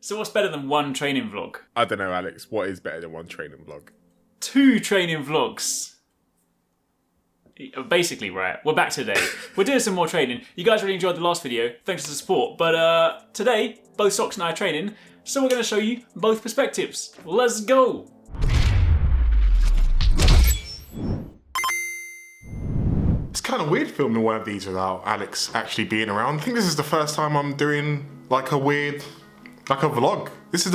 So what's better than one training vlog? I don't know, Alex. What is better than one training vlog? 2 training vlogs. Basically, right, we're back today. We're doing some more training. You guys really enjoyed the last video. Thanks for the support. But today, both Socks and I are training, so we're going to show you both perspectives. Let's go. It's kind of weird filming one of these without Alex actually being around. I think this is the first time I'm doing like a vlog. This is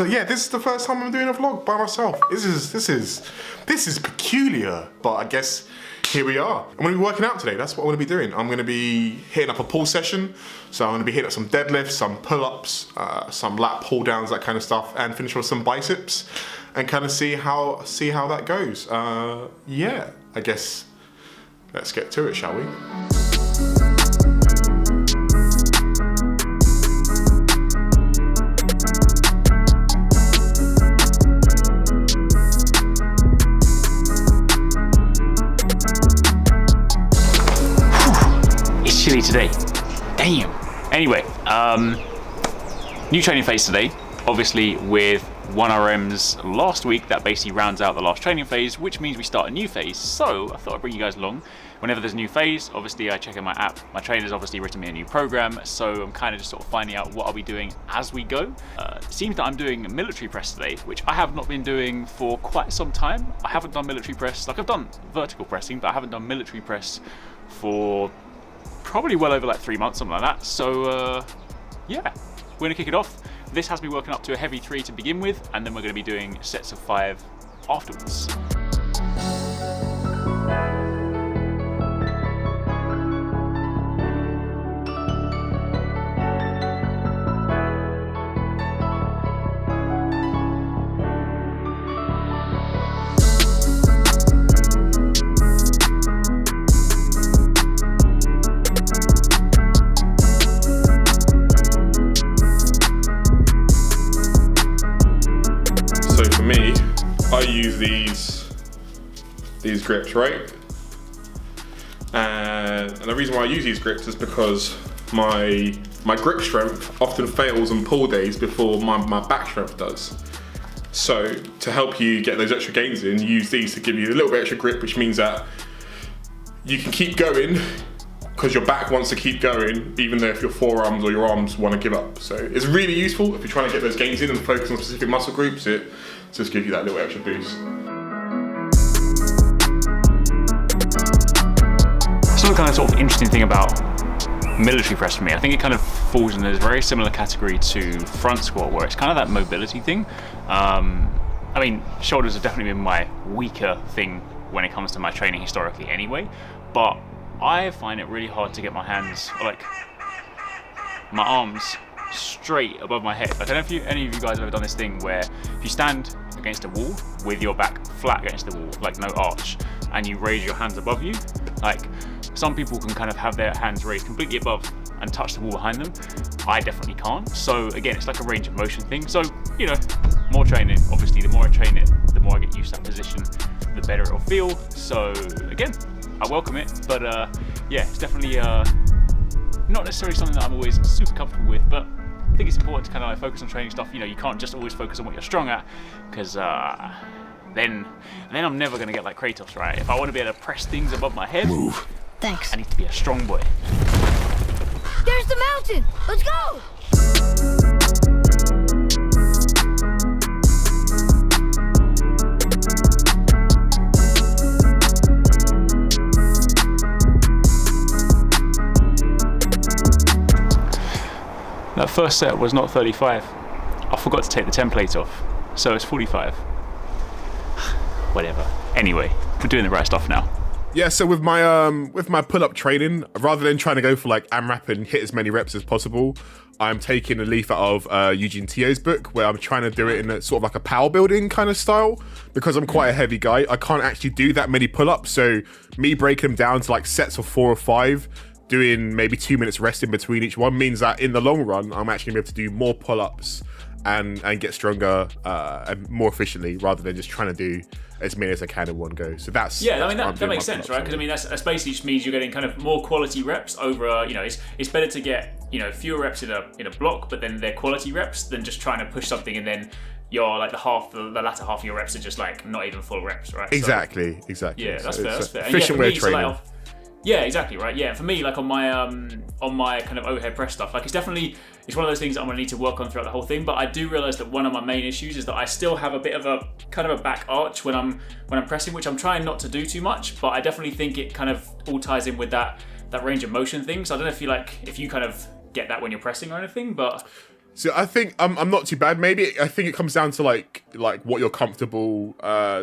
the first time I'm doing a vlog by myself. This is peculiar, but I guess here we are. I'm gonna be working out today. That's what I'm gonna be doing. I'm gonna be hitting up a pull session. So I'm gonna be hitting up some deadlifts, some pull-ups, some lat pull downs, that kind of stuff, and finish with some biceps, and kind of see how that goes. Yeah, I guess let's get to it, shall we? Chilly today. Damn. Anyway, new training phase today. Obviously with 1RMs last week, that basically rounds out the last training phase, which means we start a new phase. So I thought I'd bring you guys along. Whenever there's a new phase, obviously I check in my app. My trainer's obviously written me a new program, so I'm kind of just sort of finding out what I'll be doing as we go. It seems that I'm doing military press today, which I have not been doing for quite some time. I haven't done military press, like I've done vertical pressing, but I haven't done military press for probably well over like 3 months, something like that. So yeah, we're gonna kick it off. This has me working up to a heavy 3 to begin with, and then we're gonna be doing sets of 5 afterwards. I use these grips, right? And the reason why I use these grips is because my grip strength often fails on pull days before my back strength does. So to help you get those extra gains in, use these to give you a little bit extra grip, which means that you can keep going because your back wants to keep going, even though if your forearms or your arms want to give up. So it's really useful if you're trying to get those gains in and focus on specific muscle groups. It just gives you that little extra boost. Some kind of sort of interesting thing about military press for me, I think it kind of falls in a very similar category to front squat, where it's kind of that mobility thing. I mean, shoulders have definitely been my weaker thing when it comes to my training historically anyway, but I find it really hard to get my hands, like my arms, straight above my head. Like, I don't know if any of you guys have ever done this thing where if you stand against a wall with your back flat against the wall, like no arch, and you raise your hands above you, like some people can kind of have their hands raised completely above and touch the wall behind them. I definitely can't. So again, it's like a range of motion thing. So, you know, more training, obviously the more I train it, the more I get used to that position, the better it'll feel. So again, I welcome it, but yeah, it's definitely not necessarily something that I'm always super comfortable with, but I think it's important to kind of like focus on training stuff. You know, you can't just always focus on what you're strong at, because then I'm never gonna get like Kratos, right? If I want to be able to press things above my head, move. Thanks. I need to be a strong boy. There's the mountain. Let's go. That first set was not 35. I forgot to take the template off, so it's 45. Whatever. Anyway, we're doing the right stuff now. Yeah, so with my pull-up training, rather than trying to go for like AMRAP and hit as many reps as possible, I'm taking a leaf out of Eugene Tio's book, where I'm trying to do it in a sort of like a power building kind of style. Because I'm quite a heavy guy, I can't actually do that many pull-ups, so me breaking them down to like sets of 4 or 5, doing maybe 2 minutes rest in between each one, means that in the long run, I'm actually gonna be able to do more pull-ups and get stronger and more efficiently, rather than just trying to do as many as I can in one go. So that's I mean that makes sense, right? Because I mean that's basically just means you're getting kind of more quality reps over. You know, it's better to get you know, fewer reps in a block, but then they're quality reps than just trying to push something and then you're like the latter half of your reps are just like not even full reps, right? Exactly. Yeah, that's fair. That's fair. Efficient way of training. Yeah, exactly, right. Yeah, for me, like on my kind of overhead press stuff, like it's one of those things that I'm gonna need to work on throughout the whole thing. But I do realize that one of my main issues is that I still have a bit of a kind of a back arch when I'm pressing, which I'm trying not to do too much. But I definitely think it kind of all ties in with that range of motion thing. So I don't know if you kind of get that when you're pressing or anything, but. So I think I'm not too bad. Maybe I think it comes down to like what you're comfortable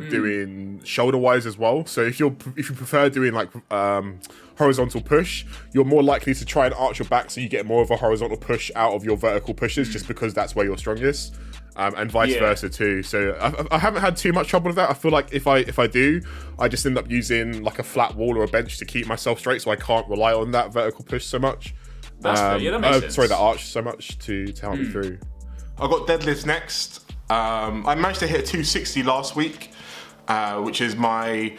doing shoulder wise as well. So if you prefer doing like horizontal push, you're more likely to try and arch your back so you get more of a horizontal push out of your vertical pushes, just because that's where you're strongest, and vice versa too. So I haven't had too much trouble with that. I feel like if I do, I just end up using like a flat wall or a bench to keep myself straight, so I can't rely on that vertical push so much. That's fair. Yeah, that makes sense. Sorry, that arch so much to help me through. I got deadlifts next. I managed to hit 260 last week, which is my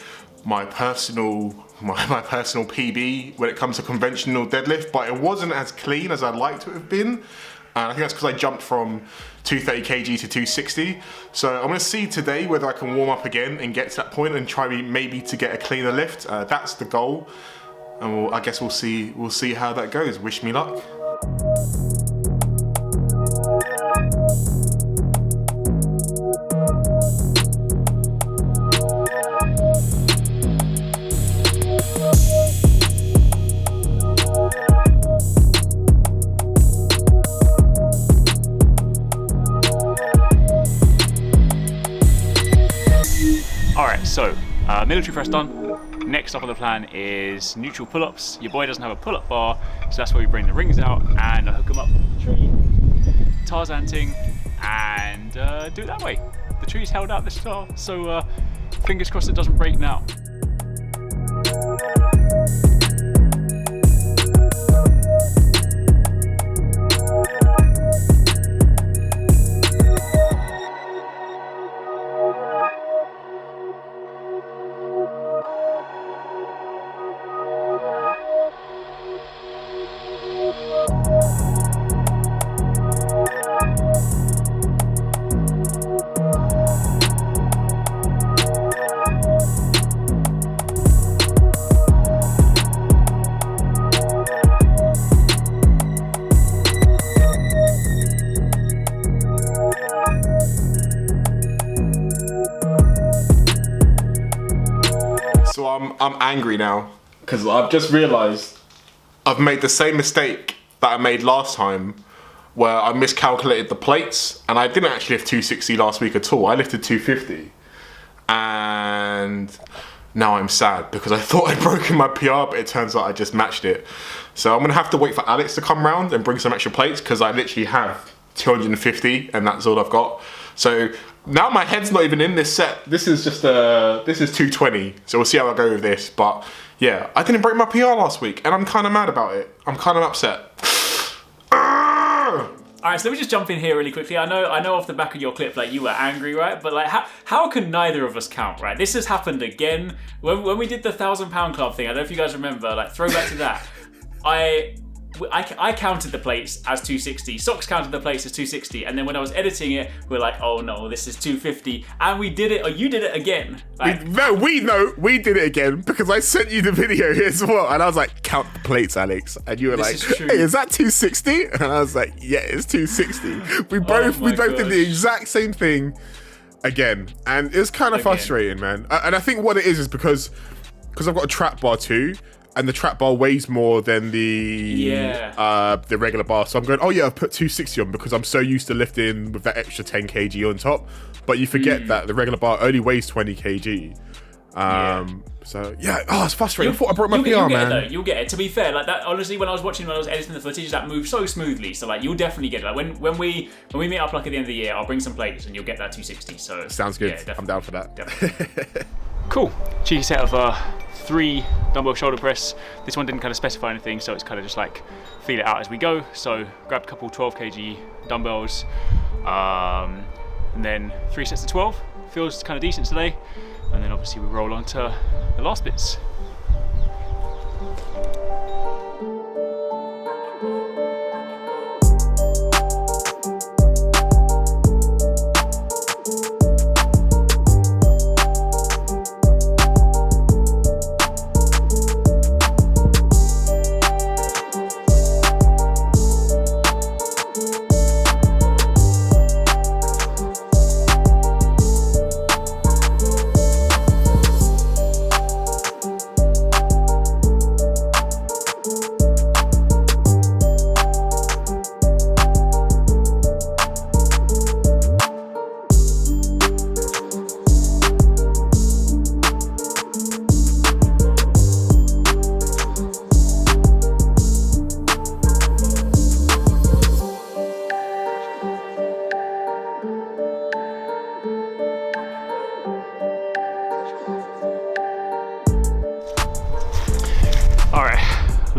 personal PB when it comes to conventional deadlift, but it wasn't as clean as I'd like to have been. And I think that's because I jumped from 230 kg to 260. So I'm going to see today whether I can warm up again and get to that point and try maybe to get a cleaner lift. That's the goal. And I guess we'll see how that goes. Wish me luck. All right, so military press done. Next up on the plan is neutral pull-ups. Your boy doesn't have a pull-up bar, so that's where we bring the rings out and hook them up to the tree, Tarzan ting, and do it that way. The tree's held out this far, so fingers crossed it doesn't break now. So I'm angry now because I've just realised I've made the same mistake that I made last time, where I miscalculated the plates, and I didn't actually lift 260 last week at all. I lifted 250, and now I'm sad because I thought I'd broken my PR, but it turns out I just matched it. So I'm gonna have to wait for Alex to come round and bring some extra plates, because I literally have 250 and that's all I've got. So now my head's not even in this set. This is just this is 220. So we'll see how I go with this. But yeah, I didn't break my PR last week, and I'm kind of mad about it. I'm kind of upset. All right, so let me just jump in here really quickly. I know off the back of your clip, like, you were angry, right? But like, how can neither of us count, right? This has happened again. When we did the 1,000-pound club thing, I don't know if you guys remember, like, throwback to that. I counted the plates as 260. Socks counted the plates as 260, and then when I was editing it, we're like, oh no, this is 250, and we did it, or you did it again. Like, we did it again, because I sent you the video as well, and I was like, count the plates, Alex, and you were like, hey, is that 260? And I was like, yeah, it's 260. We both did the exact same thing again, and it's kind of frustrating, man. And I think what it is because I've got a trap bar too. And the trap bar weighs more than the regular bar. So I'm going, oh yeah, I've put 260 on because I'm so used to lifting with that extra 10 kg on top. But you forget that the regular bar only weighs 20 kg. So yeah, it's frustrating. I thought I broke my PR, man. You'll get it. To be fair, like that, honestly, when I was editing the footage, that moved so smoothly. So like, you'll definitely get it. Like when we meet up like at the end of the year, I'll bring some plates and you'll get that 260. So sounds good. Yeah, I'm down for that. Cool. Cheeky set of 3 dumbbell shoulder press. This one didn't kind of specify anything, so it's kind of just like feel it out as we go. So grabbed a couple 12 kg dumbbells, and then 3 sets of 12. Feels kind of decent today. And then obviously we roll on to the last bits.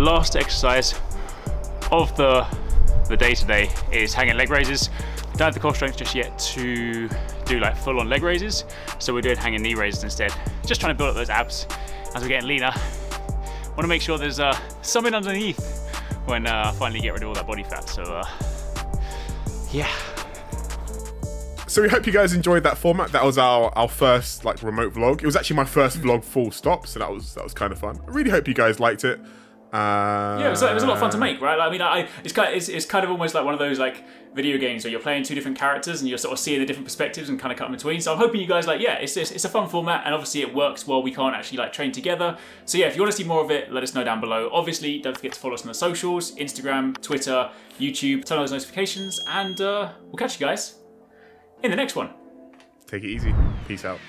last exercise of the day today is hanging leg raises. Don't have the core strength just yet to do like full on leg raises, so we're doing hanging knee raises instead. Just trying to build up those abs as we're getting leaner. Want to make sure there's something underneath when I finally get rid of all that body fat. So yeah. So we hope you guys enjoyed that format. That was our first like remote vlog. It was actually my first vlog full stop, so that was kind of fun. I really hope you guys liked it. Yeah, it was a lot of fun to make, right? Like, I mean, it's kind of almost like one of those like video games where you're playing two different characters and you're sort of seeing the different perspectives and kind of cut in between. So I'm hoping you guys like, yeah, it's a fun format, and obviously it works while we can't actually like train together. So yeah, if you want to see more of it, let us know down below. Obviously, don't forget to follow us on the socials: Instagram, Twitter, YouTube. Turn on those notifications, and we'll catch you guys in the next one. Take it easy. Peace out.